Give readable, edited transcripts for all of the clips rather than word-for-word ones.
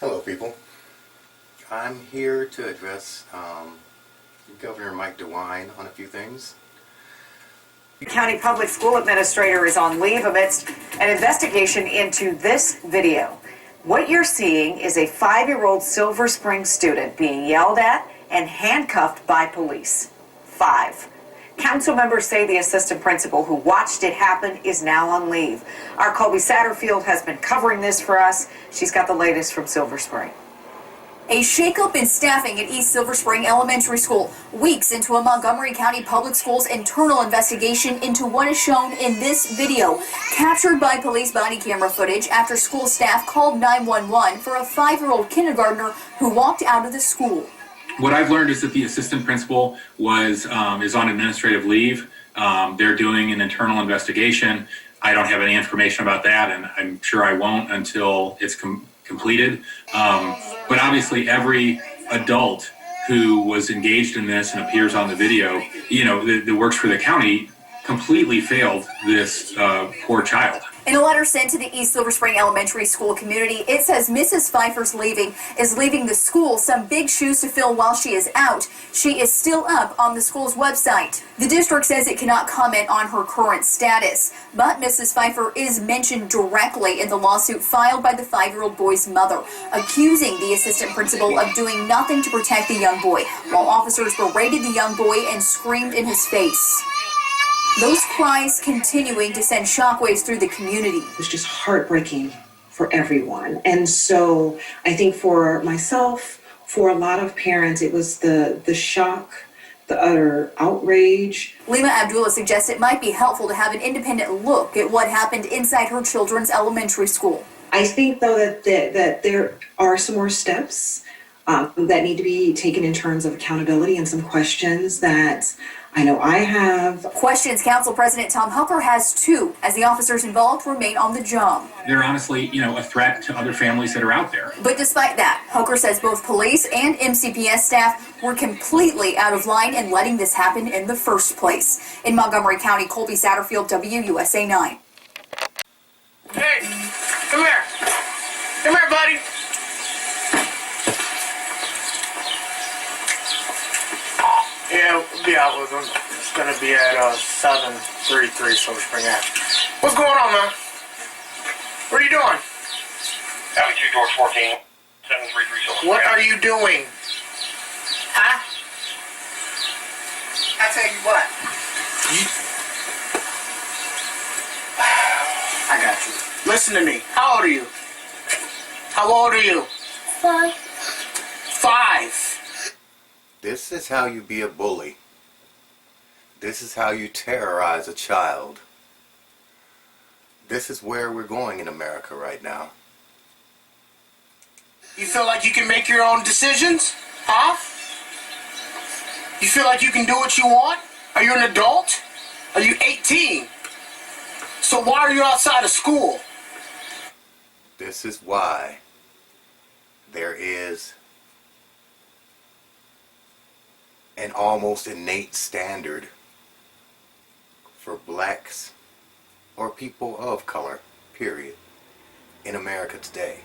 Hello people, I'm here to address Governor Mike DeWine on a few things. County Public School Administrator is on leave amidst an investigation into this video. What you're seeing is a 5-year-old Silver Spring student being yelled at and handcuffed by police. 5. Council members say the assistant principal who watched it happen is now on leave. Our Colby Satterfield has been covering this for us. She's got the latest from Silver Spring. A shakeup in staffing at East Silver Spring Elementary School, weeks into a Montgomery County Public Schools internal investigation into what is shown in this video, captured by police body camera footage after school staff called 911 for a 5-year-old kindergartner who walked out of the school. What I've learned is that the assistant principal is on administrative leave. They're doing an internal investigation. I don't have any information about that, and I'm sure I won't until it's completed. But obviously every adult who was engaged in this and appears on the video, that works for the county, completely failed this poor child. In a letter sent to the East Silver Spring Elementary School community, it says Mrs. Pfeiffer's leaving the school some big shoes to fill while she is out. She is still up on the school's website. The district says it cannot comment on her current status, but Mrs. Pfeiffer is mentioned directly in the lawsuit filed by the 5-year-old boy's mother, accusing the assistant principal of doing nothing to protect the young boy, while officers berated the young boy and screamed in his face. Those cries continuing to send shockwaves through the community. It was just heartbreaking for everyone. And so I think for myself, for a lot of parents, it was the shock, the utter outrage. Lima Abdullah suggests it might be helpful to have an independent look at what happened inside her children's elementary school. I think, though, that there are some more steps that need to be taken in terms of accountability and some questions that I know I have. Questions Council President Tom Hucker has too, as the officers involved remain on the job. They're honestly, a threat to other families that are out there. But despite that, Hucker says both police and MCPS staff were completely out of line in letting this happen in the first place. In Montgomery County, Colby Satterfield, WUSA 9. Hey, come here. Come here, buddy. Yeah, we'll be out with him. It's gonna be at 733 Silver Spring Ave. What's going on, man? What are you doing? Avenue 2, George 14, 733 Silver Spring What Ave. are you doing? Huh? I tell you what. I got you. Listen to me. How old are you? How old are you? 5. 5. This is how you be a bully. This is how you terrorize a child. This is where we're going in America right now. You feel like you can make your own decisions? Huh? You feel like you can do what you want? Are you an adult? Are you 18? So why are you outside of school? This is why there is an almost innate standard for blacks or people of color, period, in America today.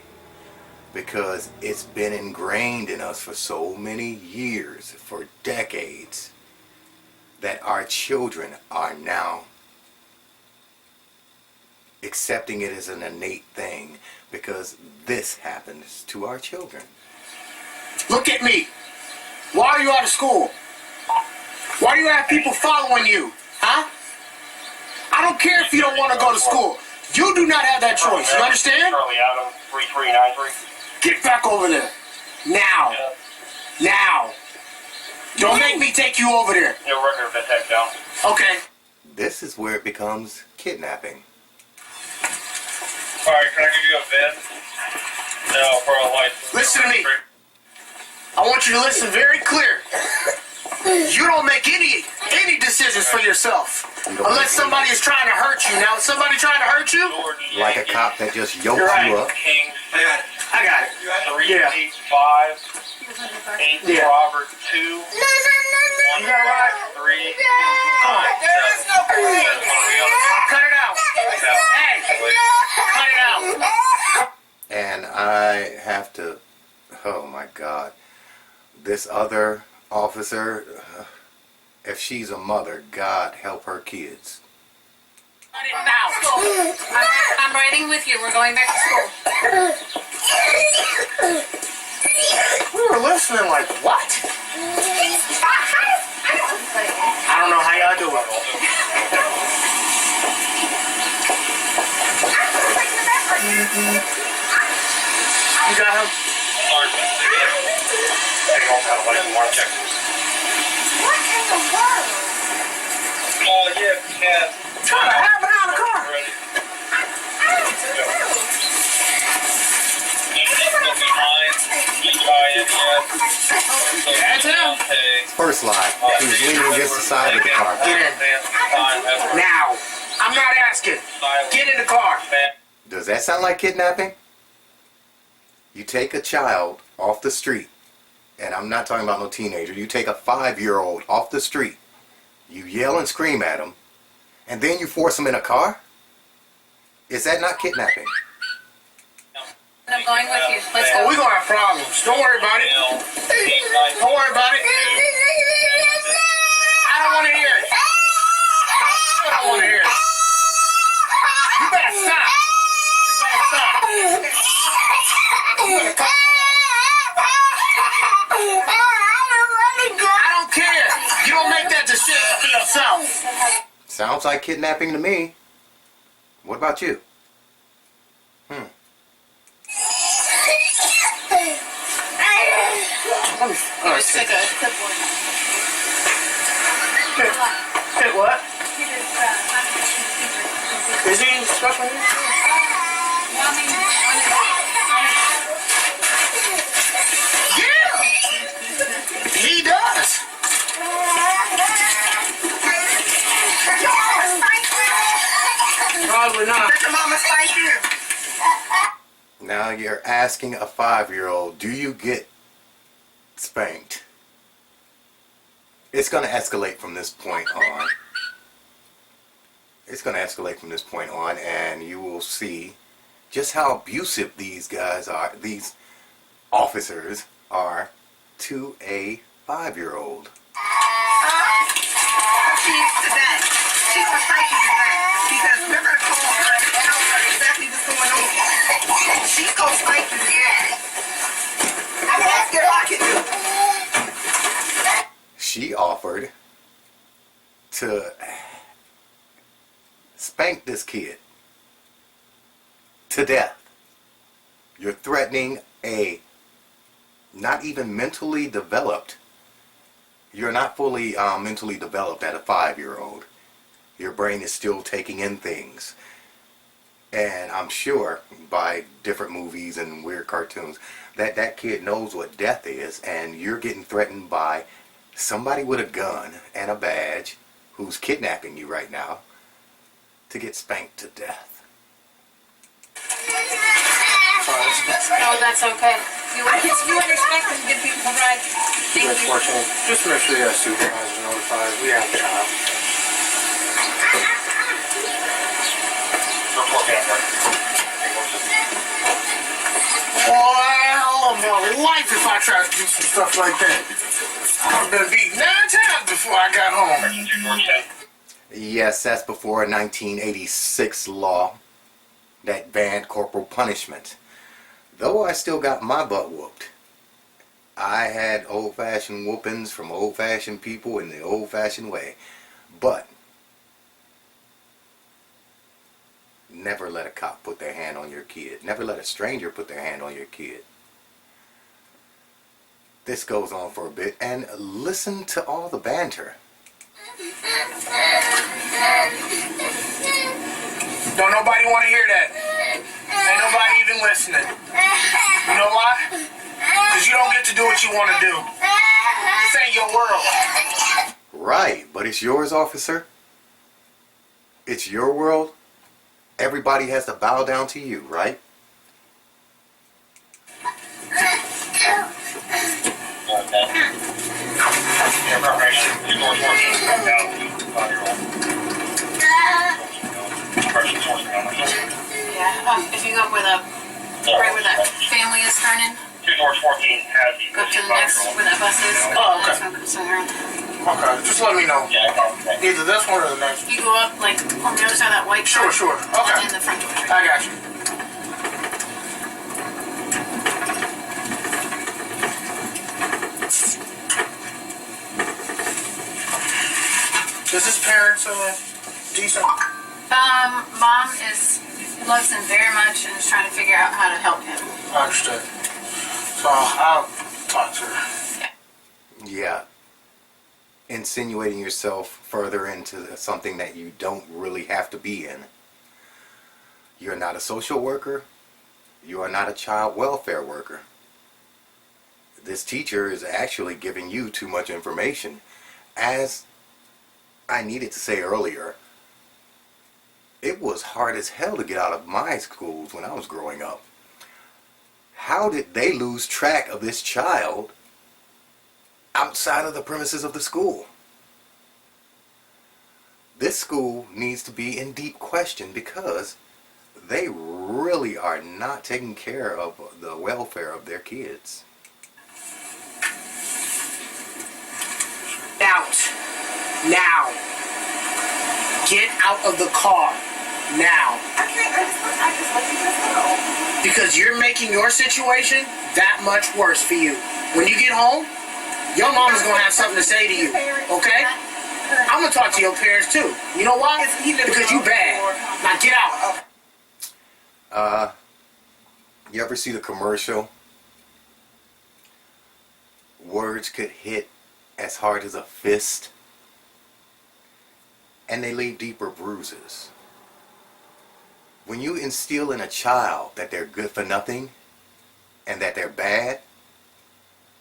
Because it's been ingrained in us for so many years, for decades, that our children are now accepting it as an innate thing because this happens to our children. Look at me. Why are you out of school? Why do you have people following you? Huh? I don't care if you don't want to go to school. You do not have that choice. You understand? Charlie Adam, 3393. Get back over there. Now. Now. Don't make me take you over there. No record of that tag down. Okay. This is where it becomes kidnapping. Alright, can I give you a VIN? No, for a license. Listen to me. I want you to listen very clear. You don't make any decisions for yourself. Unless somebody is trying to hurt you. Now, is somebody trying to hurt you? Like a cop that just yokes You're right. you up. King I got it. 385. 8 Yeah. Robert 2. You got it right. 3. Come on. Cut it out. Hey, cut it out. And I have to Oh my God. This other officer, if she's a mother, God help her kids. Now. I'm riding with you. We're going back to school. We were listening like, what? I don't know how y'all do it. You got him? What in the world? Oh, yeah. Trying to have it out of the car. That's him. First line, he was leaning against the side of the car. Get in. Now. I'm not asking. Get in the car. Does that sound like kidnapping? You take a child off the street, and I'm not talking about no teenager. You take a 5-year-old off the street. You yell and scream at him, and then you force him in a car? Is that not kidnapping? I'm going with you. Let's Oh, go. we're going to have problems. Don't worry about it. Don't worry about it. I don't want to hear it. I don't want to hear it. You better stop. You better stop. You better come. I don't care. You don't make that decision for yourself. Sounds like kidnapping to me. What about you? Just take a clipboard. Hey, what? Is he special needs? Yeah! He does! Probably not. Now you're asking a 5-year-old, do you get spanked? It's going to escalate from this point on. It's going to escalate from this point on, and you will see just how abusive these guys are, these officers are to a 5-year-old. She's today. She's a psychic today. Because we're going to call her and tell her exactly what's going on. She's going to fight you today. I'm asking her what I can do. She offered to spank this kid to death. You're threatening a not even mentally developed. You're not fully mentally developed at a 5-year-old. Your brain is still taking in things. And I'm sure by different movies and weird cartoons that that kid knows what death is, and you're getting threatened by somebody with a gun and a badge who's kidnapping you right now to get spanked to death. No, that's okay. You would expect them to give people a ride. Thank you. Just make sure you have supervisor notified. We have a child. Well, my life if I try to do some stuff like that. I've been beat 9 times before I got home. Yes, that's before a 1986 law that banned corporal punishment. Though I still got my butt whooped. I had old-fashioned whoopings from old-fashioned people in the old-fashioned way. But never let a cop put their hand on your kid. Never let a stranger put their hand on your kid. This goes on for a bit, and listen to all the banter. Don't nobody want to hear that. Ain't nobody even listening. You know why? Because you don't get to do what you want to do. This ain't your world. Right, but it's yours, officer. It's your world. Everybody has to bow down to you, right? Yeah, if you go where that family is turning, 2 North 14 has the Go to the next where that bus is. Oh, okay. Next one comes around. Okay, just let me know. Yeah, I got it. Either this one or the next one. You go up like on the other side of that white Sure, car. sure. Okay. And then the front door. I got you. Is his parents decent? Mom loves him very much and is trying to figure out how to help him. I understand. So I'll talk to her. Yeah. Insinuating yourself further into something that you don't really have to be in. You're not a social worker. You are not a child welfare worker. This teacher is actually giving you too much information. As I needed to say earlier, it was hard as hell to get out of my schools when I was growing up. How did they lose track of this child outside of the premises of the school? This school needs to be in deep question because they really are not taking care of the welfare of their kids. Out. Now. Get out of the car. Now. I just let you just go. Because you're making your situation that much worse for you. When you get home, your mama's gonna have something to say to you. Okay? I'm gonna talk to your parents too. You know why? Because you bad. Now get out. You ever see the commercial? Words could hit as hard as a fist, and they leave deeper bruises. When you instill in a child that they're good for nothing, and that they're bad,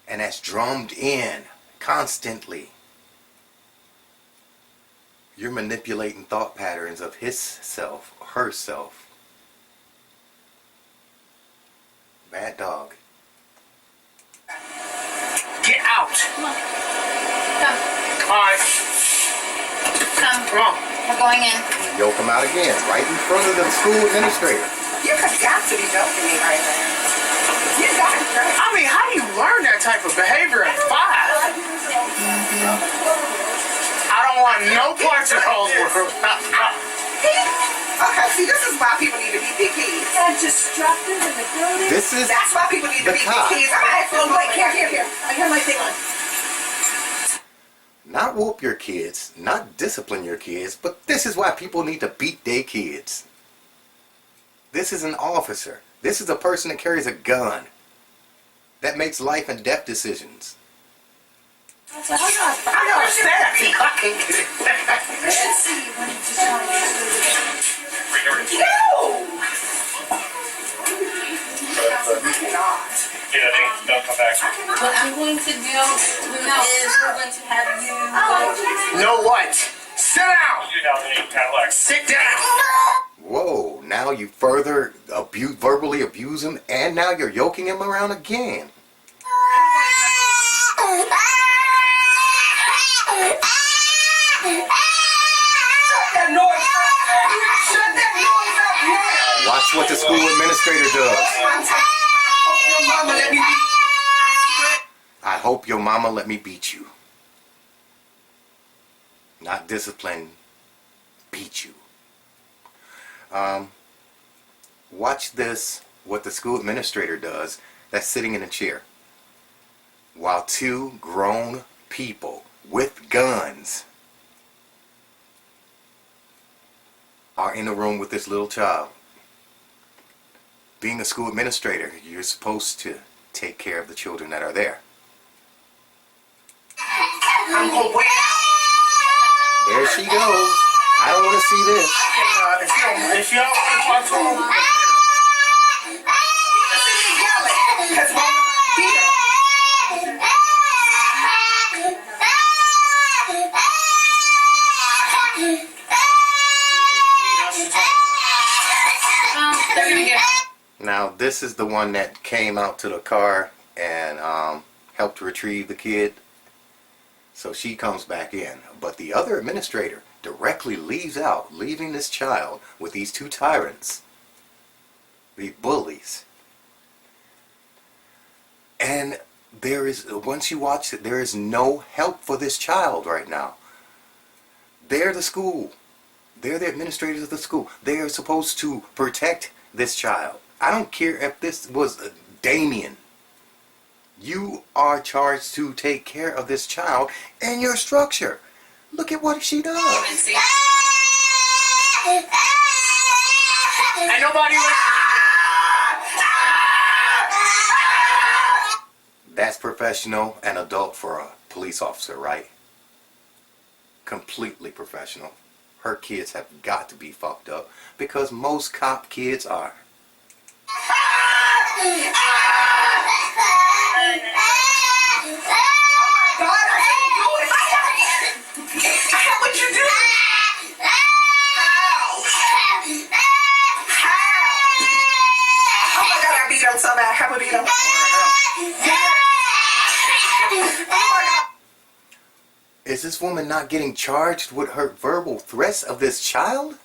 and that's drummed in constantly, you're manipulating thought patterns of his self, herself. Bad dog. Get out. Come. Alright. Come. Come on. We're going in. Yoke him out again, right in front of the school administrator. You have got to be joking me right now. You got to be right. I mean, how do you learn that type of behavior at 5? I don't want no parts of those words. Okay, see, this is why people need to be big kids. And disruptive in the building. This is That's why people need to the be cop. big kids. I feel like, here. I have my thing on. Not whoop your kids, not discipline your kids, but this is why people need to beat their kids. This is an officer. This is a person that carries a gun that makes life and death decisions. I gotta stab you. I can get it. Let's see when it's just trying to No! Yeah, they'll come back. What I'm going to do is we're going to have you Know what? Sit down. 2008 Cadillac. Sit down. Whoa, now you further verbally abuse him, and now you're yoking him around again. Watch what the school administrator does. I hope your mama let me beat you. Not discipline, beat you. Watch this, what the school administrator does that's sitting in a chair. While two grown people with guns are in a room with this little child. Being a school administrator, you're supposed to take care of the children that are there. I'm going to wait out. There she goes. I don't want to see this. If y'all want to talk to him, Because when I'm here, they're going to get Now, this is the one that came out to the car and helped retrieve the kid. So she comes back in. But the other administrator directly leaves out, leaving this child with these two tyrants, these bullies. And once you watch it, there is no help for this child right now. They're the school. They're the administrators of the school. They are supposed to protect this child. I don't care if this was Damien. You are charged to take care of this child and your structure. Look at what she does. And nobody That's professional and adult for a police officer, right? Completely professional. Her kids have got to be fucked up because most cop kids are. What'd you do? Oh my God, I beat him so bad. How would beat him? Oh my God. Is this woman not getting charged with her verbal threats of this child?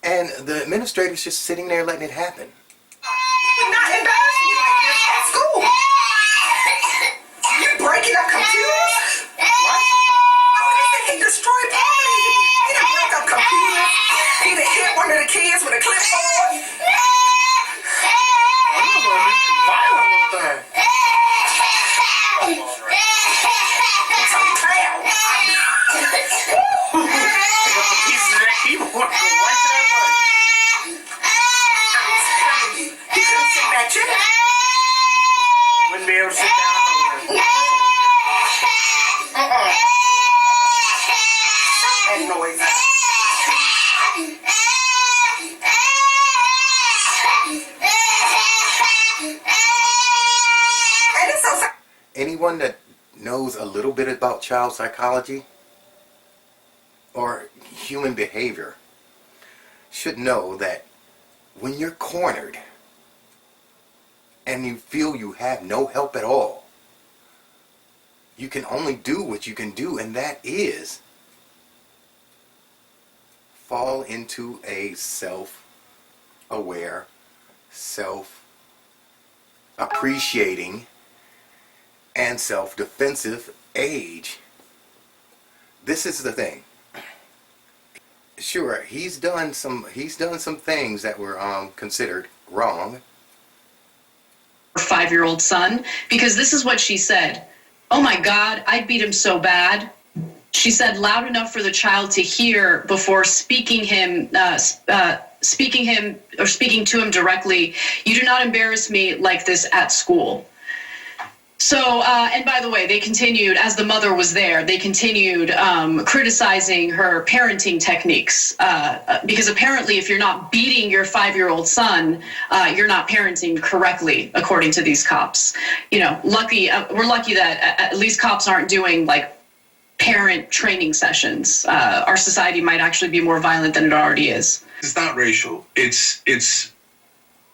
And the administrator's just sitting there letting it happen. You're not embarrassing me like this at school. You breaking up computers? What? Oh, he destroyed property. He didn't break up computers. He done hit one of the kids with a clipboard. I'm not going to be violent with that. Some clown. Pick up the pieces of that keyboard and go right to that button. I'm telling you, he couldn't sit that chair. Wouldn't be able to sit down nowhere. That noise. And it's so sad. Anyone that knows a little bit about child psychology or human behavior should know that when you're cornered and you feel you have no help at all, you can only do what you can do, and that is fall into a self-aware, self-appreciating, and self-defensive age. This is the thing. Sure, he's done some things that were considered wrong. Her 5-year-old son, because this is what she said. "Oh my God, I beat him so bad." She said loud enough for the child to hear before speaking to him directly. "You do not embarrass me like this at school." So, and by the way, they continued, as the mother was there, they continued criticizing her parenting techniques, because apparently if you're not beating your 5-year-old son, you're not parenting correctly, according to these cops. You know, we're lucky that at least cops aren't doing like parent training sessions. Our society might actually be more violent than it already is. It's not racial. It's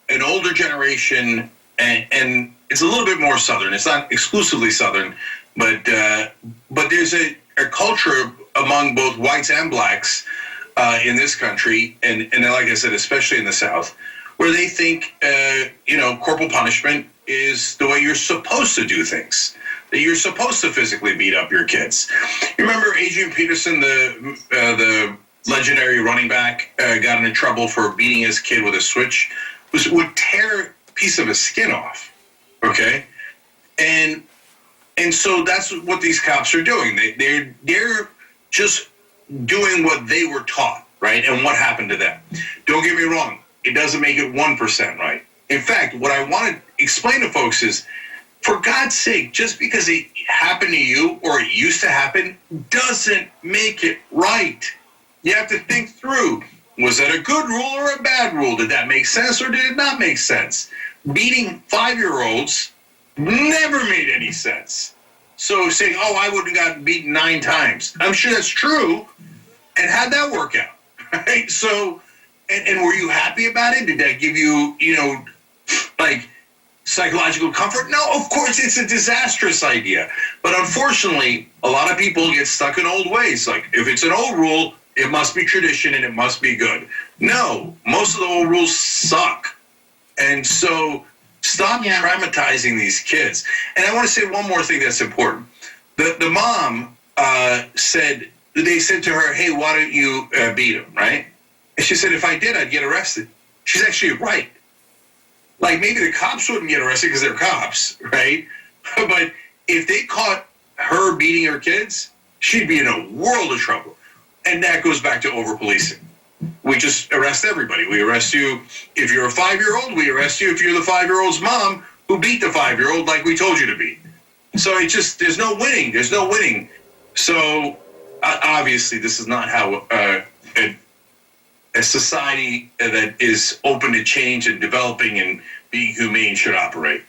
an older generation, and it's a little bit more Southern. It's not exclusively Southern, but there's a culture among both whites and blacks in this country, and like I said, especially in the South, where they think corporal punishment is the way you're supposed to do things. That you're supposed to physically beat up your kids. You remember Adrian Peterson, the legendary running back, got into trouble for beating his kid with a switch, would tear a piece of his skin off. Okay, and so that's what these cops are doing. They're just doing what they were taught, right? And what happened to them. Don't get me wrong; it doesn't make it 1% right. In fact, what I want to explain to folks is, for God's sake, just because it happened to you or it used to happen doesn't make it right. You have to think through, was that a good rule or a bad rule? Did that make sense or did it not make sense? Beating 5-year-olds never made any sense. So saying, oh, I wouldn't have gotten beaten 9 times. I'm sure that's true. And how'd that work out? Right? So, and were you happy about it? Did that give you, like, psychological comfort? No, of course, it's a disastrous idea. But unfortunately, a lot of people get stuck in old ways. Like, if it's an old rule, it must be tradition and it must be good. No, most of the old rules suck. And so stop traumatizing these kids. And I want to say one more thing that's important. The mom said, they said to her, hey, why don't you beat him, right? And she said, if I did, I'd get arrested. She's actually right. Like, maybe the cops wouldn't get arrested because they're cops, right? But if they caught her beating her kids, she'd be in a world of trouble. And that goes back to over-policing. We just arrest everybody. We arrest you if you're a 5-year-old. We arrest you if you're the 5-year-old's mom who beat the 5-year-old like we told you to be. So it just, there's no winning. There's no winning. So obviously this is not how a society that is open to change and developing and being humane should operate.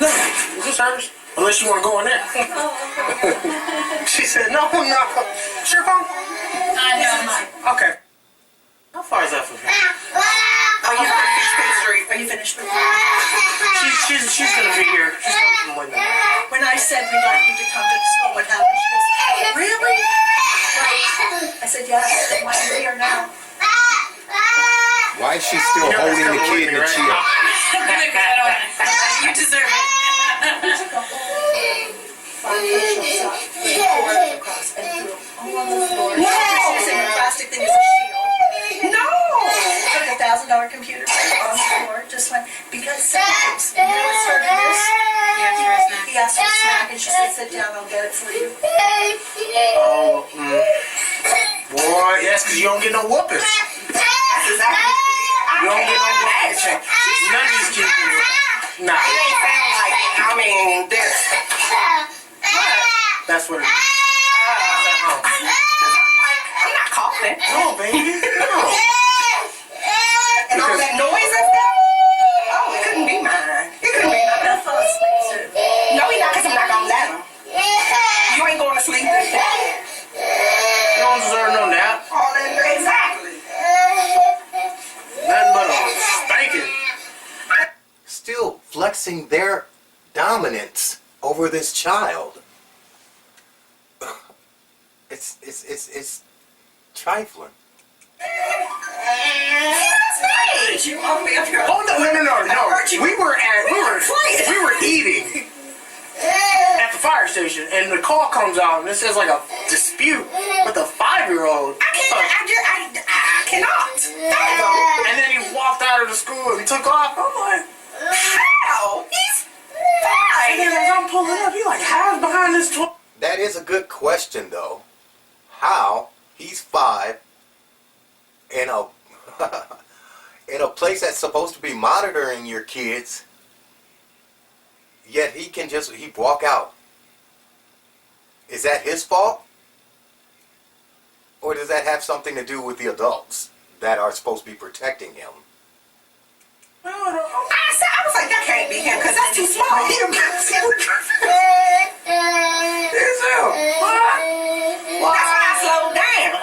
Is this hers? Unless you want to go in there. She said, no. It's your phone? I know. Okay. How far is that from here? Are you finished? Are you finished with that? She's going to be here. She's coming from the window. When I said we'd like you to come to the school, what happened? She goes, really? Right. I said, yes. Why are you here now? Why is she still holding the kid in the chair? You deserve it. Plastic thing is a shield. No! Like $1,000 computer on the floor, just went, because sometimes, you know what's starting this? He asked for a snack and she said, sit down, I'll get it for you. Oh, boy, yes, because you don't get no whoopings. Exactly. You don't get no whoopings. None of these kids do. Nah. It ain't sound like it. I mean, this. That's what it is. I'm not coughing. No, baby. No. And all that noise and stuff? Oh, it couldn't be mine. It couldn't be mine. They'll fall asleep soon. No, he's not, because I'm not going to let him. You ain't going to sleep. You don't deserve no nap. All that, exactly. Nothing but a spanking. Still flexing their dominance over this child. It's trifling. You want me up here? Oh no. We were eating at the fire station, and the call comes out, and it says like a dispute with a 5-year-old. I cannot. And then he walked out of the school and took off. I'm like, How? He's 5. and then as I'm pulling up, he like hides behind this toy. That is a good question, though. How he's 5 in a in a place that's supposed to be monitoring your kids, yet he walk out. Is that his fault? Or does that have something to do with the adults that are supposed to be protecting him? I was like, that can't be him, because that's too small. It's him. What? That's why I slowed down.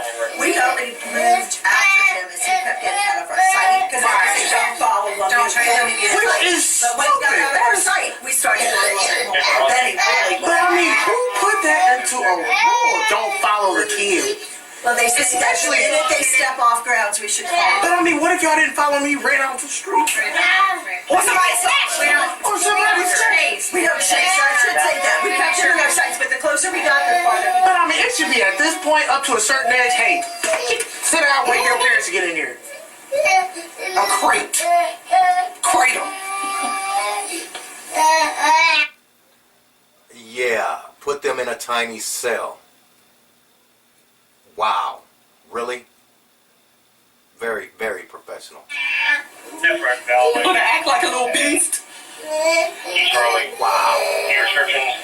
We only moved after him as he kept getting out of our sight. Because I said, don't follow him. Don't try to be Which is But when he got out of our stupid. sight, we started to a little more. Then he really But I mean, who put that into a rule? Don't follow the kid. Well, they say Especially- that if they step off grounds, we should follow. But I mean, what if y'all didn't follow me, ran out the street? Or somebody snatched him. Or somebody chase. We don't chase. I should say that. We kept him in our sights, but the closer we got, the farther we got. But I mean, it should be at this point, up to a certain age, hey, sit down, wait for your parents to get in here. A crate. Cradle. Yeah, put them in a tiny cell. Wow. Really? Very, very professional. Different valve. You gonna act like a little beast? East Charlie. Wow. Ear restrictions.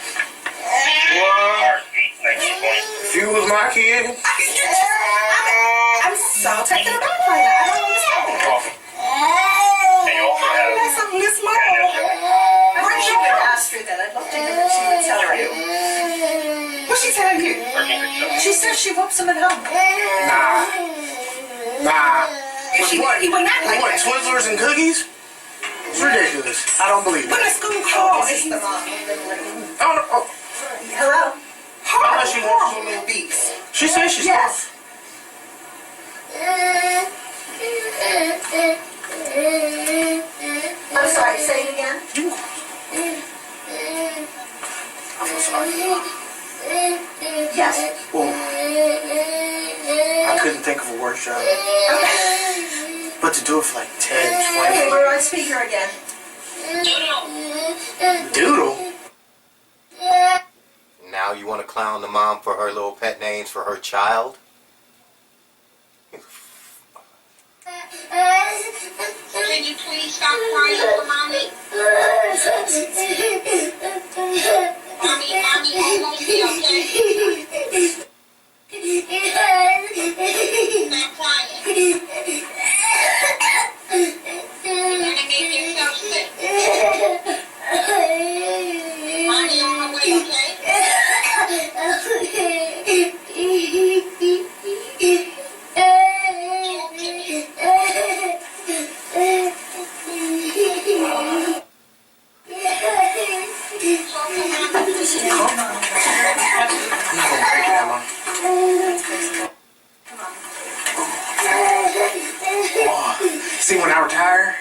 What? Heartbeat 1920. If you was my kid, I'm so taken aback right now. I don't understand. You're welcome. And you also have That's something this small. I wish you would ask her that. I'd love to hear what she would tell you. What'd she tell you? 1367. She says she whoops him at home. nah. If she What? he would not like What, that. Twizzlers and cookies? It's ridiculous. I don't believe When it. the school calls, This is the it's mom. Oh, Hello? Unless she wants horrible little beast. she says she's Yes. I'm sorry, say it again. I'm so sorry. Yes. Well, I couldn't think of a worse job. Okay. But to do it for like 10, Okay, 20. we're on speaker again. Doodle? Now you want to clown the mom for her little pet names for her child? Can you please stop crying for mommy? Mommy almost be okay. Stop crying. You're gonna make yourself sick. Mommy on her way, okay? I'm not gonna break it, Emma. Oh, see, when I retire,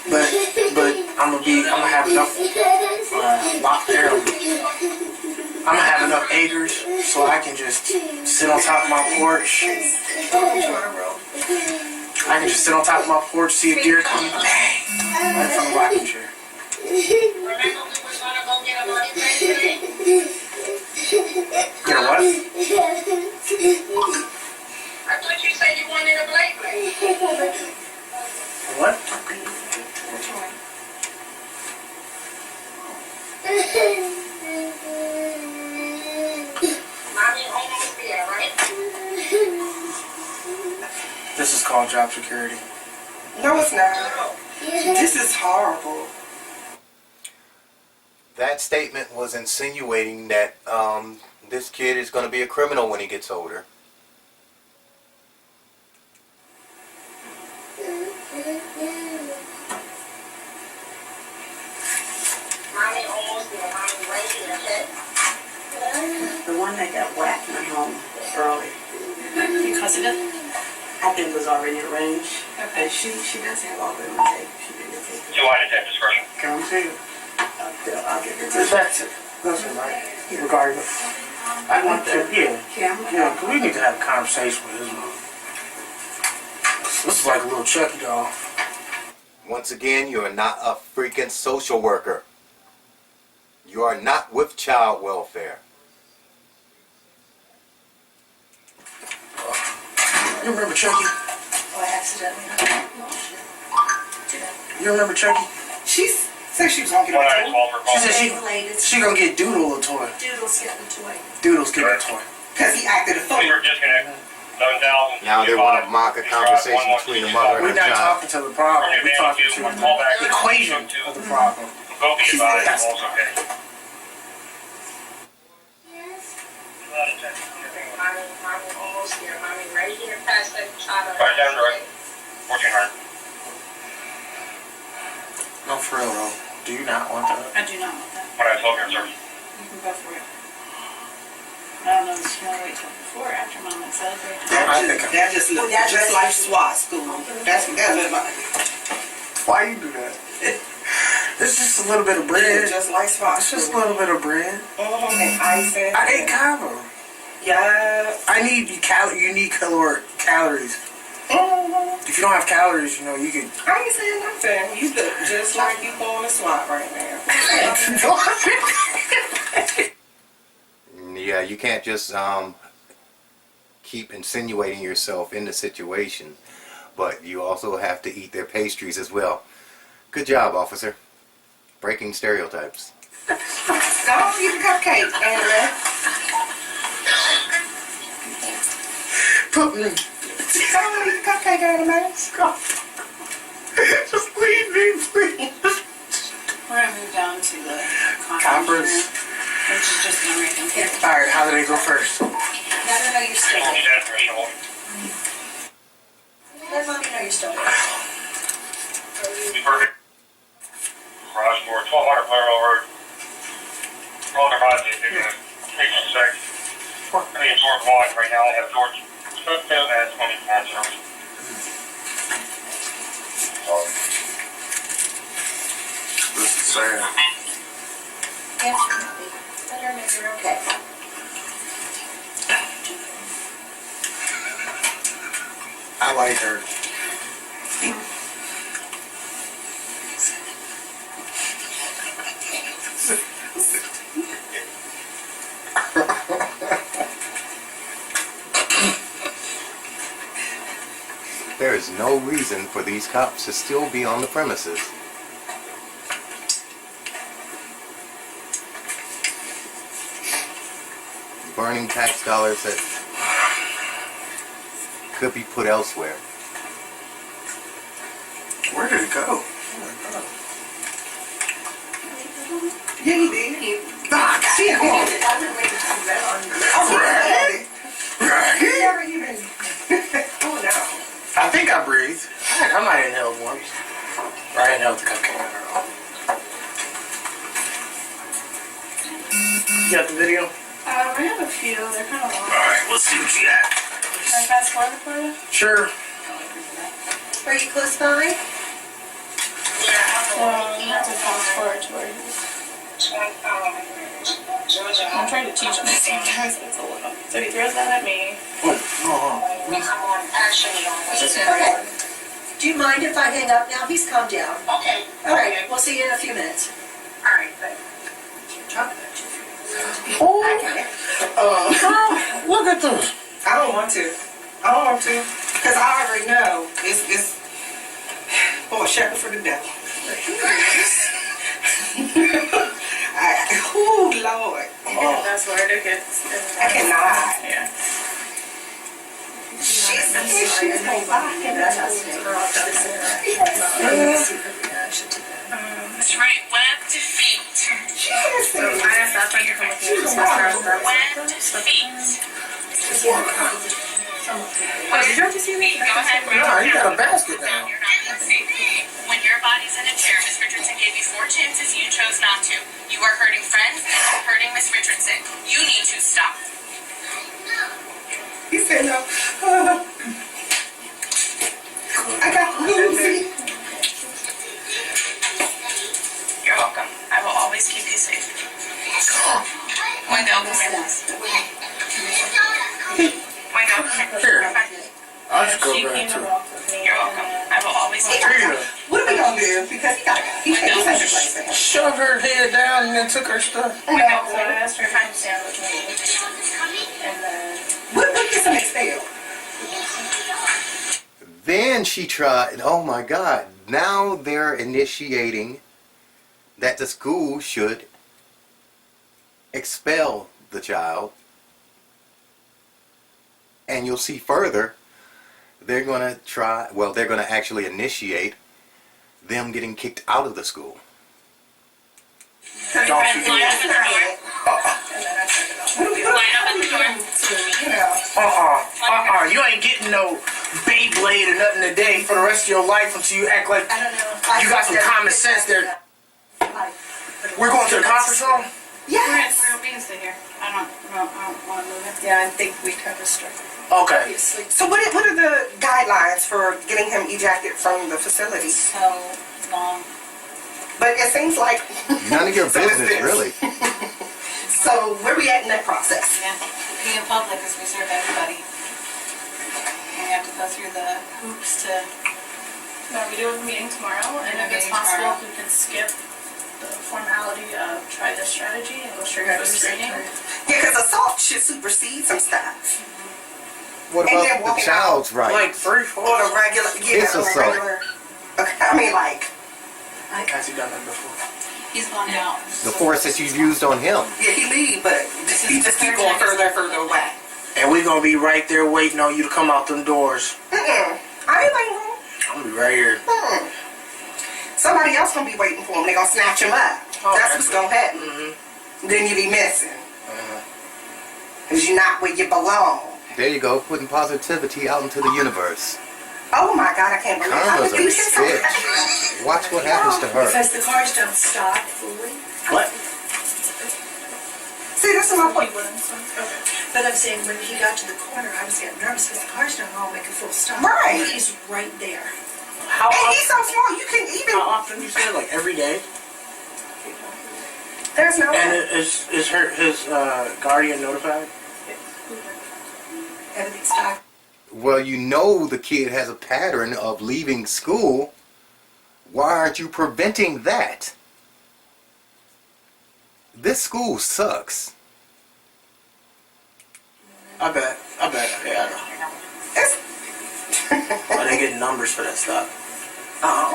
but I'm gonna have enough I'm gonna have enough acres so I can just sit on top of my porch. I can just sit on top of my porch, see a deer coming, bang, right from the rocking chair. Remember we were gonna go get a money break today? Get a what? I thought you said you wanted a blade blade. What? Mommy almost there, right? This is called job security. No, it's not. This is horrible. That statement was insinuating that this kid is going to be a criminal when he gets older. Mommy almost there. Mommy right here, okay? The one that got whacked in the home early, Because of it? I think was already arranged. Okay. And she does have all the tape. She didn't take it. July to 10 discretion. Can we see it? I'll get it. That's it. Listen, right? Regarding I want to, yeah, 'cause we need to have a conversation with his mom. This is like a little Chucky doll. Once again, you are not a freaking social worker. You are not with child welfare. You remember Chucky? Oh, I accidentally. You remember Chucky? She said she was gonna get a toy. She said she gonna get Doodle a toy. Doodle's getting a toy. Doodle's getting a toy. Because he acted a fool. Disconnect. 11,000. Now they want to mock a conversation between the mother We're and the not child. talking to the problem. We're talking to the equation of the problem. Go be advised, it's also okay. Mommy almost there. Mommy right here past that child. Right down the road. 1400. No, for real though. Do you not want that? I do not want that. What I told you, sir. You can go for it. I don't know if she's gonna wait till before or after mom and celebrate. That just look just like SWAT school. That's what that look like. Why you do that? It's just a little bit of bread. Just like SWAT It's school. just a little bit of bread. And ice and I ate Cabo. yeah. I need you need calories. If you don't have calories, you know you can. I ain't saying nothing. You look just like you going to SWAT right now. Yeah, you can't just keep insinuating yourself in the situation, but you also have to eat their pastries as well. Good job, officer. Breaking stereotypes. Go on, eat a cupcake, Anna. Put me. Go on, eat a cupcake, Anna, man. Just leave me, please. We're gonna move down to the Conference. which is just an American here. Alright, how do they go first? Let her know you're still Need there. that permission, hold. Let mommy know you're still there. Be perfect. Garage door, 1200 Blair Road. Roll their body, take a sec. 1 right now. I have George Smithfield as 24 service. This is sad. Okay. I like her. There is no reason for these cops to still be on the premises. Burning tax dollars that could be put elsewhere. Where did it go? Yeah, he did. Ah, see, come on. I've been waiting to see that on you. Right. Right. You never even. Oh no. I think I breathe. I might inhale once. Or I inhaled the cocaine. I don't know. You got the video? I have a few. They're kind of long. Alright, let's see what you got. Can I fast forward for you? Sure. Are you close by? You have to fast forward to where he's. I'm trying to teach him at the same time, so it's a little. So he throws that at me. Okay. Do you mind if I hang up now? He's calmed down. Okay. All right. We'll see you in a few minutes. All right. Look at this. I don't want to. I don't want to. Because I already know it's for a shepherd for the devil. Oh, Lord. That's where it gets. I cannot. Yeah. She's going back and It's right. Web to feet. So I asked that friend to come with me. Web to feet. Did you see me? Go ahead. No, you got a basket now. When your body's in a chair, Miss Richardson gave you 4 chances. You chose not to. You are hurting friends and hurting Miss Richardson. You need to stop. He said no. I got Lucy. You're welcome. I will always keep you safe. Wendell, come here. Wendell, come here. Here. I'll just go back to You're welcome. I will always keep you Trina. What are we going to do? Because he has a place for him. Shoved her head down and then took her stuff. Wendell, so I asked her if I can stand with me. And then... What gets him expelled? Then she tried, oh my God, now they're initiating that the school should expel the child. And you'll see further, they're going to try, well, they're going to actually initiate them getting kicked out of the school. Line up at the door. You ain't getting no Beyblade or nothing today for the rest of your life until you act like you got some common sense there. We're going to the conference room? Yes. We can sit here. I don't want to move it. Yeah, I think we cut the strip. Okay. So what are the guidelines for getting him ejected from the facility? So long. But it seems like None of your So it's business, this. really. So where we at in that process? Yeah. Be in public because we serve everybody. And we have to go through the hoops to... No, we do have a meeting tomorrow, and if it's possible, we can skip the formality of try this strategy and go straight to a screening. Yeah, because assault should supersede some stuff. What And then about the walking child's Like rights? 3-4. Or the regular, yeah, It's or assault. regular. Okay, I mean, like, Has he done that before? He's gone out. The force that you've used on him. yeah, he leave, but he just keep going further and further away. And we gonna be right there waiting on you to come out them doors. I ain't waiting for him. I'm gonna be right here. Somebody else gonna be waiting for him. They gonna snatch him up. That's what's gonna happen. Then you be missing. Cause you're not where you belong. There you go, putting positivity out into the universe. Oh my God, I can't believe Karma's a you can say that. bitch. Watch what happens to her. Because the cars don't stop fully. What? See, this is my point. But I'm saying when he got to the corner, I was getting nervous because the car's not all make a full stop. Right. He's right there. How And often, he's so small, you can even. how often you say? Like every day? There's no. And is his guardian notified? Everything's fine. Well, you know the kid has a pattern of leaving school. Why aren't you preventing that? This school sucks. I bet. Yeah, I know. But they get numbers for that stuff. Oh.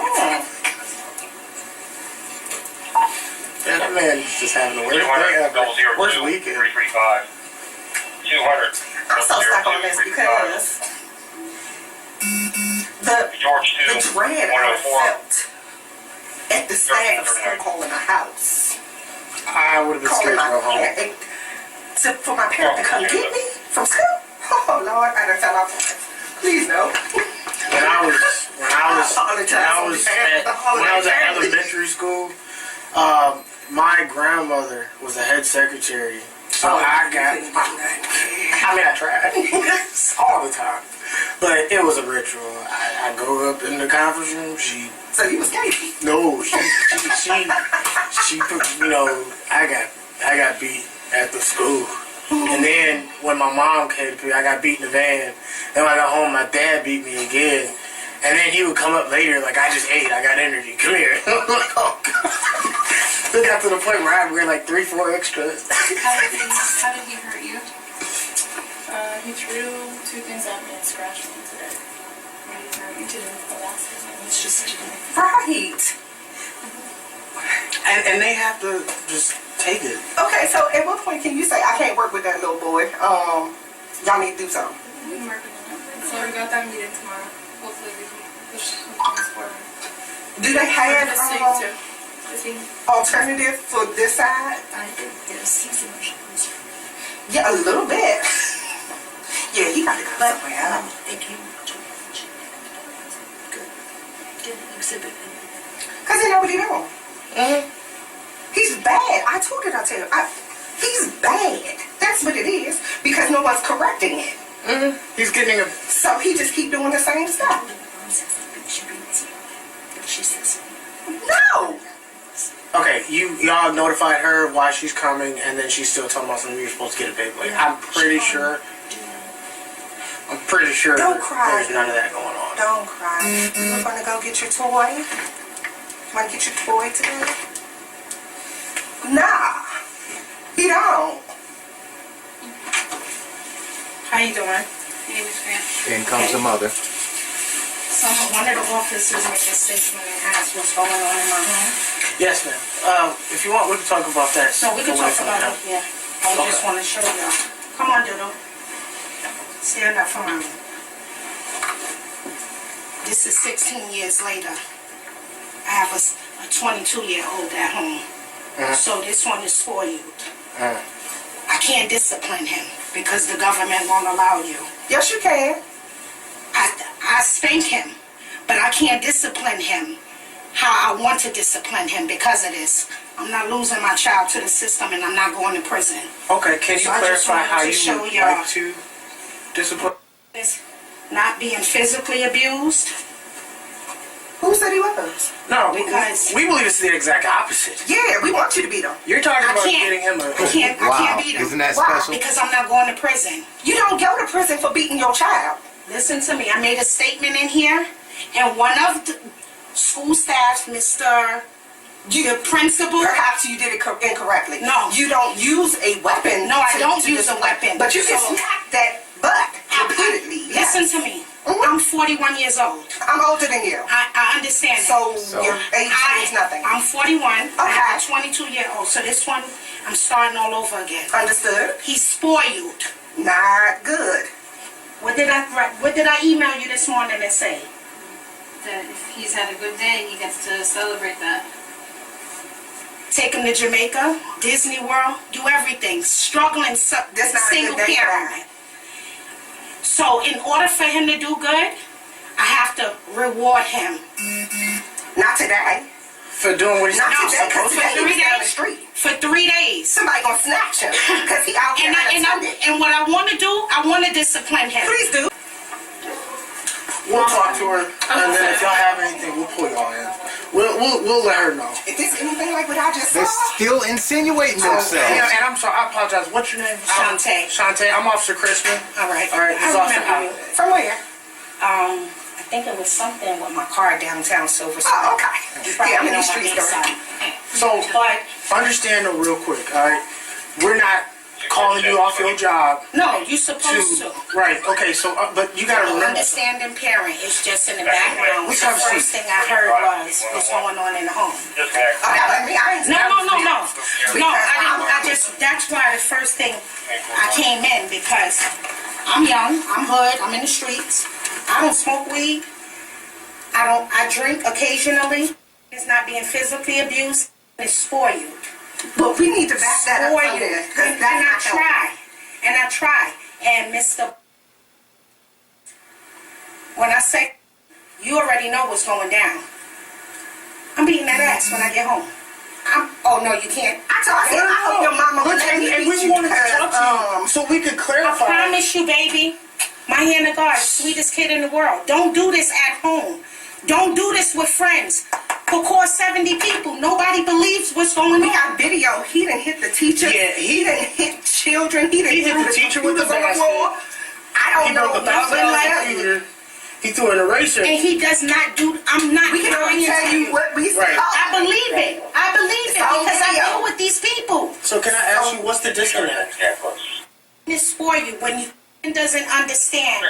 Yeah, that man is just having a worst day ever. Worst weekend. 335. 200. I'm so stuck on this because the George 2. dread I 104. felt at the staff calling a house. I would have been scared to go home. For my parent to come get me from school. Oh Lord, I done fell off. Please no. When I was at elementary school, my grandmother was the head secretary. So I tried all the time. But it was a ritual. I go up in the conference room, So you was gay? No, she put, I got beat at the school. And then when my mom came to me, I got beat in the van. Then when I got home, my dad beat me again. And then he would come up later like, I just ate, I got energy, come here. I'm like, oh God. It got to the point where I had to wear like 3-4 extras. How did he hurt you? He threw 2 things at me and scratched me today. He did the last thing. It's just Right. And they have to just take it. Okay, so at what point can you say, I can't work with that little boy? Y'all need to do something. we're working on it. So we got that meeting tomorrow. Hopefully we can push some things forward. Do they have alternative for this side? I think there's emotions. Yeah, a little bit. Yeah, he got to go But somewhere. they came to good. Good exhibit. Because they know what he doing. He's bad. I told it, I tell you. He's bad. That's what it is. Because no one's correcting it. He's getting a... So he just keep doing the same stuff. She says, no. Okay, y'all notified her why she's coming, and then she's still talking about something you're supposed to get a big like. I'm pretty sure Don't cry. there's none of that going on. Don't cry. You're going to go get your toy? Want to get your toy today? Nah. He don't. How you doing? In comes the mother. One of the officers made a statement and asked what's going on in my home. Yes, ma'am. If you want, we can talk about that. No, we can away talk from about the it, yeah. I just want to show y'all. Come on, Doodle. Stand up for me. This is 16 years later. I have a 22-year-old at home. So this one is spoiled. I can't discipline him because the government won't allow you. Yes, you can. I spank him, but I can't discipline him how I want to discipline him because of this. I'm not losing my child to the system and I'm not going to prison. Okay, can you So I just clarify wanted how to you show would y'all. like to discipline? Not being physically abused. Who said he was? No, Because- we believe it's the exact opposite. Yeah, we want you to beat him. You're talking I about can't. getting him a... I can't beat him. Isn't that Why? special? Because I'm not going to prison. You don't go to prison for beating your child. Listen to me. I made a statement in here, and one of the school staff, the principal. Perhaps you did it incorrectly. No. You don't use a weapon. No, I don't use a weapon. But you can So- smack that butt repeatedly. Yes. Listen to me. I'm 41 years old. I'm older than you. I understand. So So- your age means nothing. I'm 41. I have a Okay. 22-year-old. So this one, I'm starting all over again. Understood? He's spoiled. Not good. What did I email you this morning and say? That if he's had a good day, he gets to celebrate that. Take him to Jamaica, Disney World, do everything. Struggling, That's not a single good day for parent. So in order for him to do good, I have to reward him. Not today. For doing what he's Not not today, because supposed to today do. he's down the street. For 3 days. Somebody gonna snatch him because he out here unattended. And what I want to do, I want to discipline him. Please do. We'll talk to her, and then if y'all have anything, we'll pull y'all in. We'll let her know. If it's anything like what I just saw. They're still insinuating themselves. And I'm sorry, I apologize. What's your name? Shantae. Shantae. I'm Officer Crispin. All right. All right. This is Officer Howard. From where? I think it was something with my car downtown Silver Spring. Oh, okay. Yeah, I'm in these streets already. So, understand though, real quick. All right, we're not calling you off your job. No, you're supposed to. Right. Okay. So, but you gotta remember. Understanding parent is just in the background. Which The I've first seen. thing I heard was what's going on in the home. Oh, that was me. I ain't No. That's why the first thing I came in, because I'm young, I'm hood, I'm in the streets. I don't smoke weed. I drink occasionally. It's not being physically abused. It's for you. But we need to back that up For from you. there. And I try. And Mr. When I say, you already know what's going down. I'm beating that ass when I get home. Oh no, you can't. I hope your mama will let me And beat we you wanted to talk to you so we could I clarify. promise you, baby. My hand of God, sweetest kid in the world. Don't do this at home. Don't do this with friends. Who cause 70 people. Nobody believes what's going on. We got video. He didn't hit the teacher. Yeah, he didn't hit children. He didn't hit the teacher with the basket. I don't He know broke a nothing like $1,000 computer. He threw an eraser. And he does not do. I'm not. We can only tell you what we saw. Right. I believe it. I believe it because I deal with these people. So can I ask you, what's the disconnect? It's for you when you doesn't understand.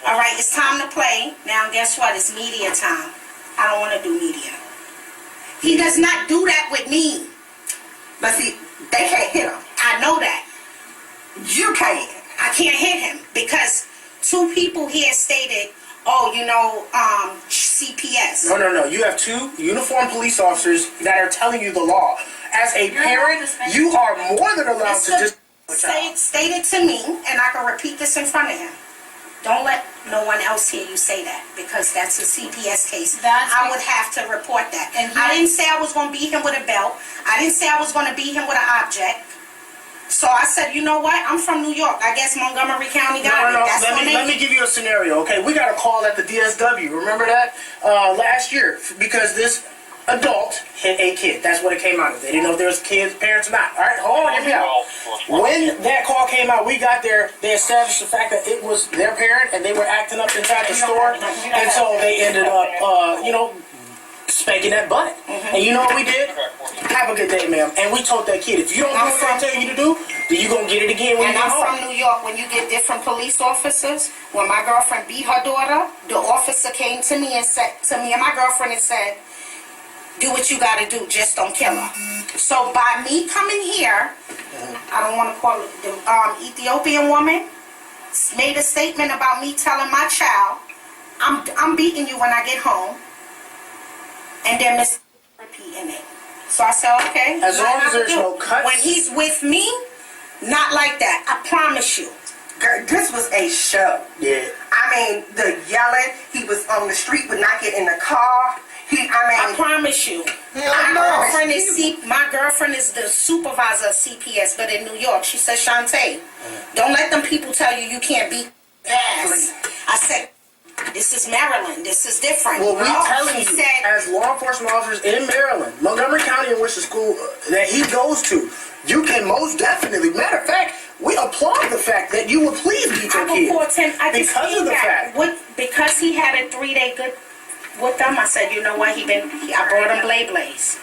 All right, it's time to play. Now guess what? It's media time. I don't want to do media. He does not do that with me. But see, they can't hit him. I know that. You can't. I can't hit him because 2 people here stated, oh, CPS. No. You have 2 uniformed police officers that are telling you the law. As a parent, you are more than allowed to just State it to me, and I can repeat this in front of him. Don't let no one else hear you say that, because that's a CPS case. I would have to report that. And I didn't say I was going to beat him with a belt. I didn't say I was going to beat him with an object. So I said, you know what? I'm from New York. I guess Montgomery County got it. That's let me give you a scenario, okay? We got a call at the DSW. Remember that? Last year, because this adult hit a kid. That's what it came out of. They didn't know if there was parents or not. All right, hold on, hear me out. When that call came out, we got there. They established the fact that it was their parent, and they were acting up inside the store, and so they ended up, spanking that butt. And you know what we did? Have a good day, ma'am. And we told that kid, if you don't do what I tell you to do, then you gonna get it again when you get home. And I'm from New York. When you get different police officers, when my girlfriend beat her daughter, the officer came to me and said to me and my girlfriend and said, do what you gotta do, just don't kill her. So by me coming here, I don't want to call it the Ethiopian woman, made a statement about me telling my child, I'm beating you when I get home, and then Miss repeating it. So I said, okay. As long as there's no cuts. When he's with me, not like that. I promise you. Girl, this was a show. Yeah. I mean, the yelling. He was on the street, would not get in the car. I promise you. My girlfriend is the supervisor of CPS, but in New York. She said, Shantae, don't let them people tell you can't beat ass. I said, this is Maryland. This is different. Well, we telling you, as law enforcement officers in Maryland, Montgomery County, in which the school that he goes to, you can most definitely. Matter of fact, we applaud the fact that you would please beat your kid. Because of the fact. Because he had a 3-day good with them, I said, you know what? I brought him Blaze.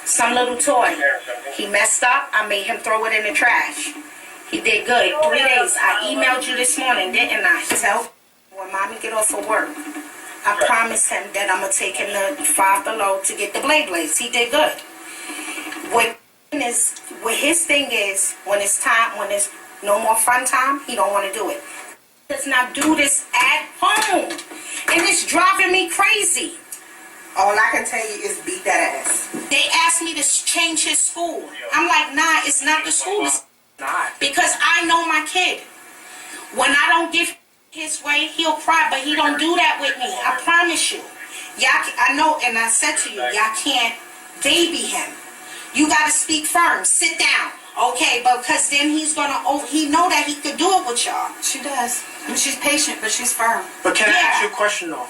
Some little toy. He messed up. I made him throw it in the trash. He did good. 3 days. I emailed you this morning, didn't I? Tell when mommy get off of work, I promised him that I'm going to take him to Five Below to get the Blaze. He did good. What his thing is, when it's time, when there's no more fun time, he don't want to do it. He does not do this at home. And it's driving me crazy. All I can tell you is beat that ass. They asked me to change his school. I'm like, nah, it's not the school. It's not. Because I know my kid. When I don't give his way, he'll cry, but he don't do that with me. I promise you. Y'all, I know, and I said to you, y'all can't baby him. You gotta speak firm. Sit down. Okay, but because then he's gonna, he know that he could do it with y'all. She does. I mean, she's patient, but she's firm. But can I ask you a question though?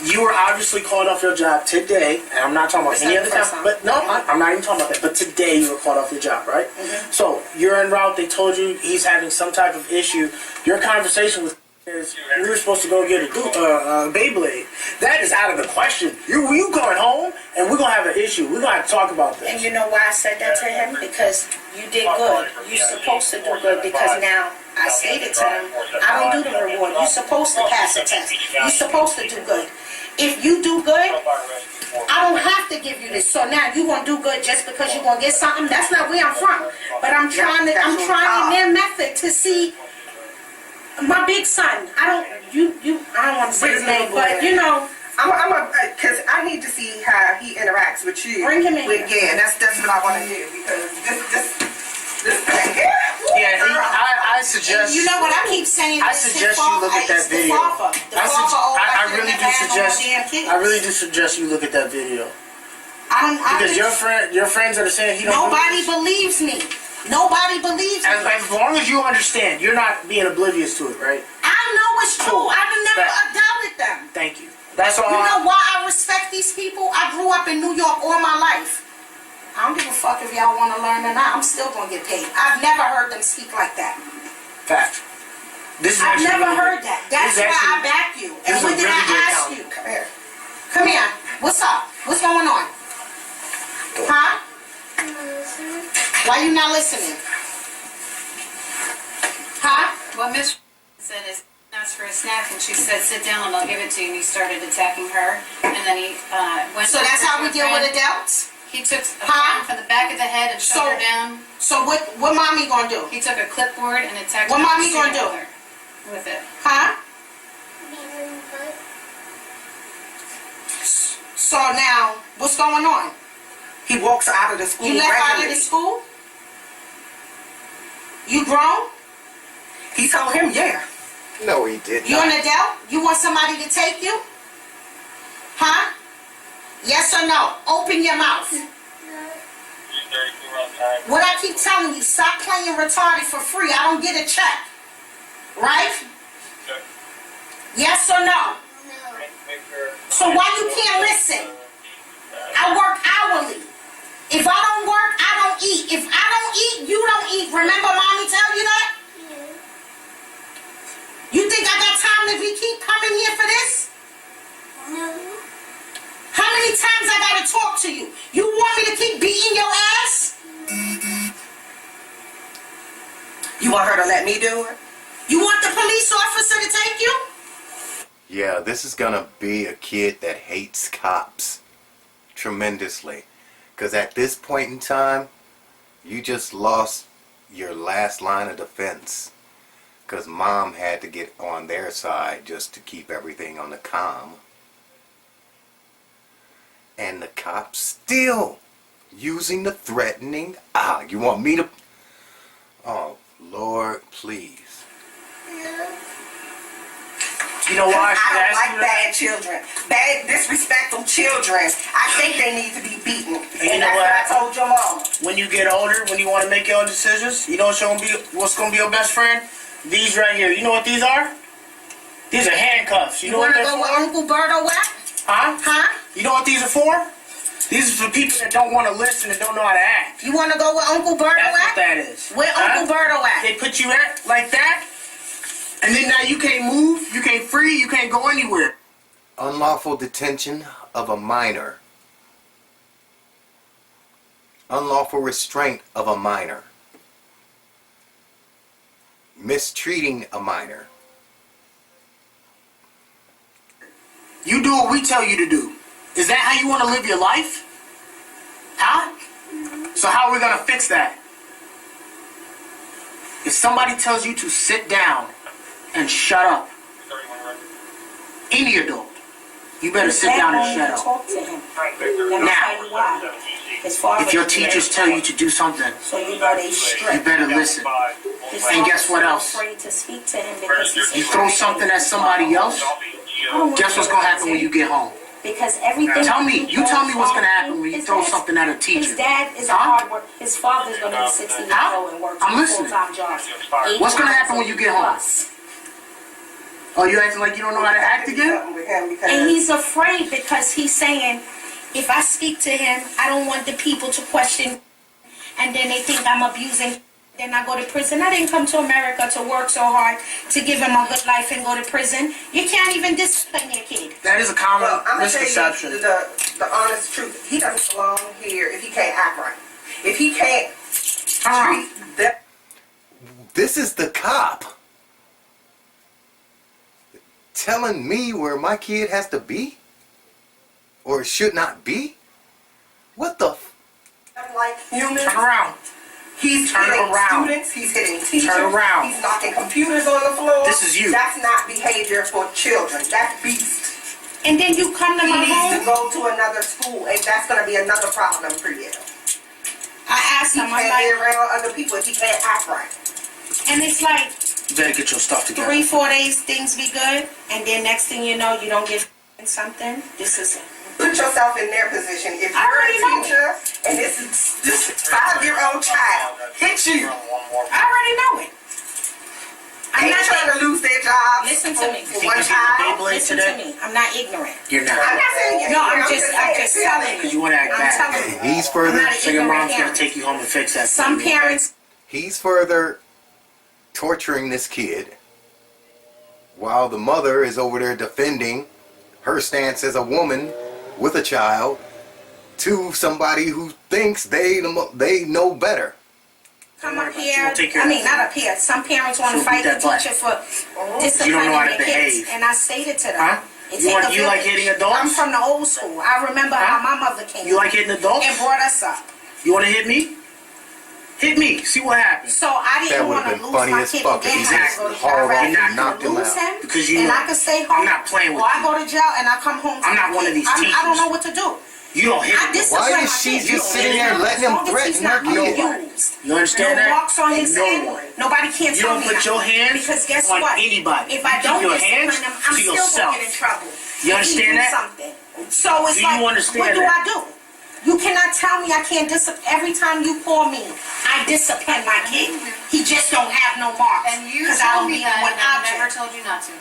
You were obviously called off your job today, and I'm not talking about any other time. But no, I'm not even talking about that. But today you were called off your job, right? So you're en route. They told you he's having some type of issue. Your conversation with is we were supposed to go get a Beyblade. That is out of the question. You going home, and we're gonna have an issue. We're gonna have to talk about this. And you know why I said that to him? Because you did good. You're supposed to do good because now I stated to him, I don't do the reward. You're supposed to pass a test. You're supposed to do good. If you do good, I don't have to give you this. So now you gonna do good just because you're gonna get something? That's not where I'm from. But I'm trying their method to see my big son. I don't want to say his name, but you know. Because I need to see how he interacts with you. Bring him in here. Yeah, that's what I want to do because this thing here. Yeah, I suggest. You know what I keep saying? I suggest you look at that video. I really do suggest you look at that video. Because your friends are saying he don't. Nobody believes me. Nobody believes me. As long as you understand, you're not being oblivious to it, right? I know it's true. I've never doubted them. Thank you. That's all. You know why I respect these people? I grew up in New York all my life. I don't give a fuck if y'all want to learn or not. I'm still going to get paid. I've never heard them speak like that. Fact. I've never heard that. That's why I back you. And what did I ask you? Come here. Come here. What's up? What's going on? Huh? Why you not listening? Huh? What Miss said is asked for a snack, and she said, "Sit down, and I'll give it to you." And he started attacking her, and then he went. So that's how we deal with adults. He took a pen from the back of the head and shut her down. So what mommy gonna do? He took a clipboard and attacked her. What mommy gonna do with it? Huh? So now, what's going on? He walks out of the school. You left out of the school? You grown? He told him, yeah. No, he did not. You an adult? You want somebody to take you? Huh? Yes or no? Open your mouth. What I keep telling you, stop playing retarded for free. I don't get a check. Right? Yes or no? So why you can't listen? I work hourly. If I don't work, I don't eat. If I don't eat, you don't eat. Remember mommy tell you that? You think I got time to keep coming here for this? No. How many times I gotta talk to you? You want me to keep beating your ass? You want her to let me do it? You want the police officer to take you? Yeah, this is gonna be a kid that hates cops tremendously. Because at this point in time, you just lost your last line of defense. Because mom had to get on their side just to keep everything on the calm. And the cops still using the threatening. You want me to... Oh, Lord, please. You know why I don't like bad children. Bad, disrespectful children. I think they need to be beaten. And that's what I told your mom. When you get older, when you want to make your own decisions, you know what's going to be your best friend? These right here. You know what these are? These are handcuffs. You know what they're for? You want to go with Uncle Berto at? Huh? You know what these are for? These are for people that don't want to listen and don't know how to act. You want to go with Uncle Berto at? That's what that is. Where Uncle Berto at? They put you at like that, and then now you can't move, you can't free, you can't go anywhere. Unlawful detention of a minor. Unlawful restraint of a minor. Mistreating a minor. You do what we tell you to do. Is that how you want to live your life? Huh? So how are we going to fix that? If somebody tells you to sit down and shut up, any adult, you better sit down and shut up. Talk to him. Now, if your teachers tell you to do something, so you know they strict. you better listen. And guess what else? Afraid to speak to him because you throw something at somebody else, guess what's going to happen when you get home? Because everything. Tell me what's gonna happen when you throw something at a teacher. His dad is a hard worker. His father's gonna be 60 years old and work I'm two listening. full-time jobs. What's gonna happen when you get home? Oh, you acting like you don't know how to act again? And he's afraid because he's saying, if I speak to him, I don't want the people to question, and then they think I'm abusing. Then I go to prison. I didn't come to America to work so hard to give him a good life and go to prison. You can't even discipline your kid. That is a common I'm misconception. gonna tell you the honest truth. He doesn't belong here if he can't act right. If he can't treat that. This is the cop telling me where my kid has to be or should not be. What the? Like humans. Turn around. He's hitting students, he's hitting teachers, Turn around. he's knocking computers on the floor. This is you. That's not behavior for children. That's beast. And then you come to He my needs home. to go to another school, and that's going to be another problem for you. I asked He him, can't I'm be like, around other people if he can't act right. and it's like You better get your stuff together. 3-4 days things be good, and then next thing you know, you don't get something. This is it. Put yourself in their position. If I you're already a know teacher and this 5-year-old child hits you, I already know it. I'm ain't not trying to lose their job. Listen to me. For one child. Listen to me. I'm not ignorant. You're not. I'm not saying No, I'm just telling Because you. you want to act I'm bad. telling you. He's further. So your mom's going to take you home and fix that. Some parents. He's further torturing this kid while the mother is over there defending her stance as a woman with a child to somebody who thinks they know better. Come up here. Take care I of mean, that. not up here. Some parents want to She'll fight beat the that butt. teacher for You don't know how disciplining to their kids. behave. And I stated to them. Huh? it You take a like village. hitting adults? I'm from the old school. I remember how my mother came You like hitting adults? and brought us up. You want to hit me? Hit me. See what happens. So I That didn't would've want to been lose funny my as kid fuck if again. he I just go to hauled jail off rather and than knocked him lose out. him. Because you and know, I can stay home. I'm not playing with or I you. go to jail and I come home. I'm not one of these I don't teachers. know what to do. You don't hit I me. discipline Why my is she kid. just sitting there letting him As long as threaten he's her not kid? abused. You understand No that? walks on his No head. one. Nobody can't You tell don't me put nothing. your hands Because guess on what? anybody. If I You keep don't your discipline hands him, I'm to still yourself. going to get in trouble. You understand that? Something. So it's Do you like, understand what do that? I do? You cannot tell me I can't discipline. Every time you call me, I discipline my kid. He just don't have no marks. And you because I told don't me need that, one and I never object. told you not to.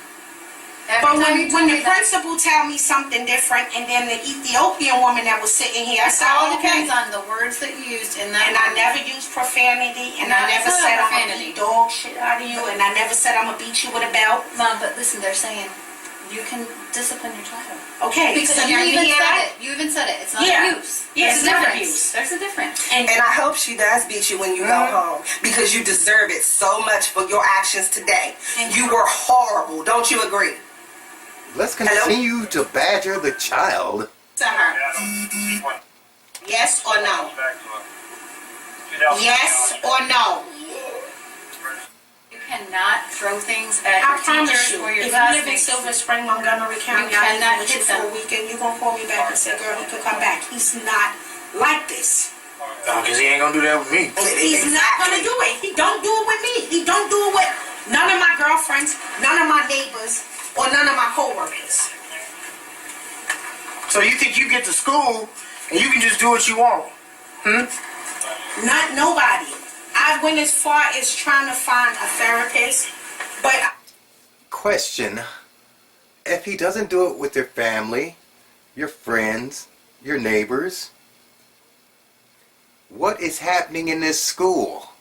But when the principal tell me something different, and then the Ethiopian woman that was sitting here, I It said, all oh, okay. depends on the words that you used in that. And I moment. never used profanity, and No, I it's never not said I'm profanity. gonna beat dog shit out of you, and I never said I'm gonna beat you with a belt. Mom, but listen, they're saying you can discipline your child. Okay, Because so you now even hear said that? it. You even said it. It's not Yeah. abuse. Yeah, There's it's a not difference. abuse. There's a difference. And I hope she does beat you when you go home because you deserve it so much for your actions today. You were horrible. Don't you agree? Let's continue to badger the child. To her. Yes or no? Yes or no? You cannot throw things at I your promise teachers you, or your if you live in classmates. Silver Spring, Montgomery County, You I cannot live with you hit for a them. weekend, you're gonna call me back and say, girl, he could come back. He's not like this. Because he ain't going to do that with me. He's not gonna do it. He don't do it with me. He don't do it with none of my girlfriends, none of my neighbors, or none of my coworkers. So you think you get to school and you can just do what you want? Not nobody. I went as far as trying to find a therapist, but Question: if he doesn't do it with your family, your friends, your neighbors, what is happening in this school?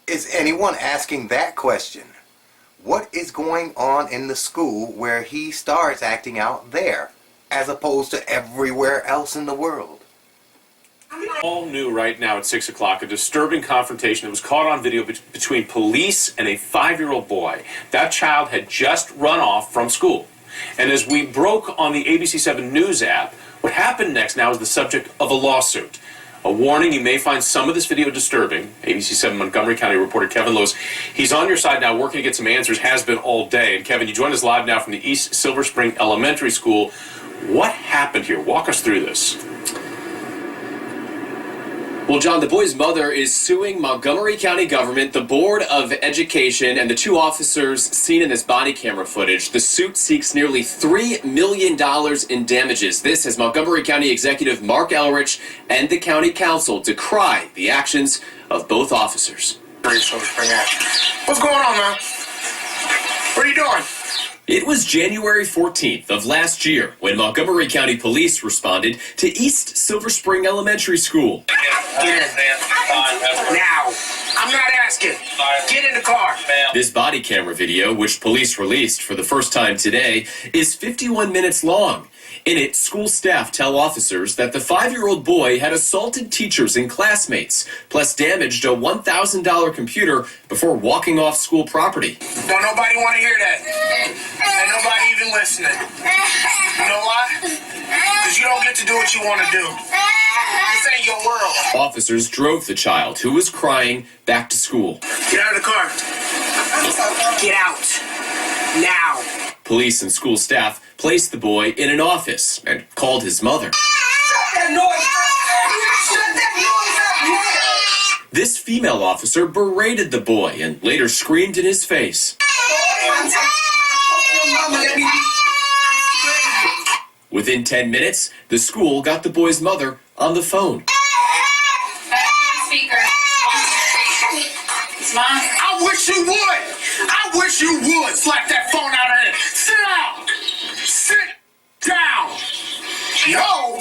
Is anyone asking that question? What is going on in the school where he starts acting out there, as opposed to everywhere else in the world? All new right now at 6 o'clock, a disturbing confrontation that was caught on video between police and a 5-year-old boy. That child had just run off from school. And as we broke on the ABC7 News app, what happened next now is the subject of a lawsuit. A warning, you may find some of this video disturbing. ABC7 Montgomery County reporter Kevin Lewis, he's on your side now working to get some answers, has been all day. And Kevin, you join us live now from the East Silver Spring Elementary School. What happened here? Walk us through this. Well, John, the boy's mother is suing Montgomery County government, the Board of Education, and the two officers seen in this body camera footage. The suit seeks nearly $3 million in damages. This as Montgomery County Executive Mark Elrich and the County Council decry the actions of both officers. What's going on, man? What are you doing? It was January 14th of last year when Montgomery County Police responded to East Silver Spring Elementary School. Get in. Now. I'm not asking. Get in the car. This body camera video, which police released for the first time today, is 51 minutes long. In it, school staff tell officers that the 5-year-old boy had assaulted teachers and classmates, plus damaged a $1,000 computer before walking off school property. Don't nobody want to hear that. And nobody even listening. You know why? Because you don't get to do what you want to do. This ain't your world. Officers drove the child, who was crying, back to school. Get out of the car. Get out. Now. Police and school staff placed the boy in an office and called his mother. Shut that noise up! This female officer berated the boy and later screamed in his face. Within 10 minutes, the school got the boy's mother on the phone. Speaker. It's Mom. I wish you would. I wish you would slap that phone out of her. Sit down. Sit down. No.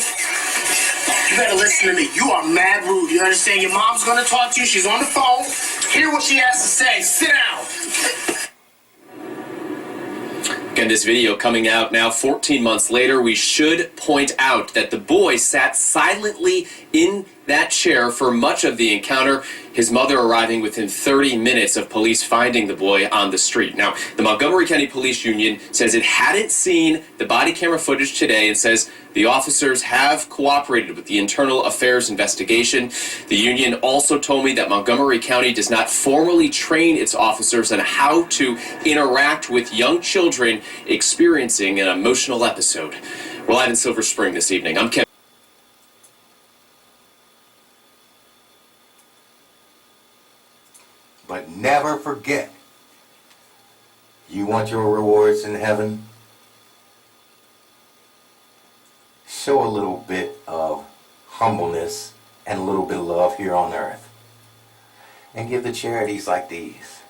You better listen to me. You are mad rude. You understand? Your mom's going to talk to you. She's on the phone. Hear what she has to say. Sit down. Again, this video coming out now 14 months later. We should point out that the boy sat silently in that chair for much of the encounter, his mother arriving within 30 minutes of police finding the boy on the street. Now, the Montgomery County Police Union says it hadn't seen the body camera footage today and says the officers have cooperated with the internal affairs investigation. The union also told me that Montgomery County does not formally train its officers on how to interact with young children experiencing an emotional episode. We're live in Silver Spring this evening. I'm Kevin. But never forget, you want your rewards in heaven? Show a little bit of humbleness and a little bit of love here on earth. And give to charities like these.